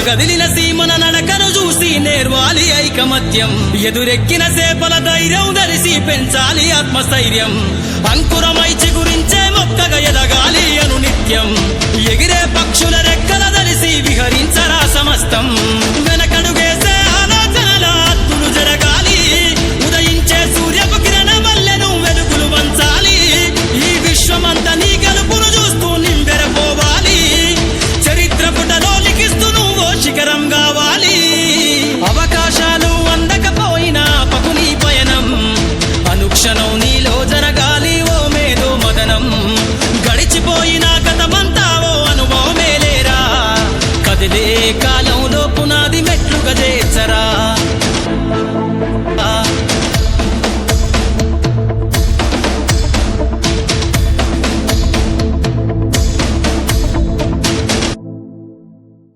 కదిలిన సీమన నడకను చూసి నేర్వాలి ఐకమత్యం ఎదురెక్కిన సేపల ధైర్యం ధరిసి పెంచాలి ఆత్మస్థైర్యం అంకురమై చిగురించే మొక్కగా ఎదగాలి అను నిత్యం ఎగిరే పక్షుల రెక్కల ధరిసి విహరించరా సమస్తం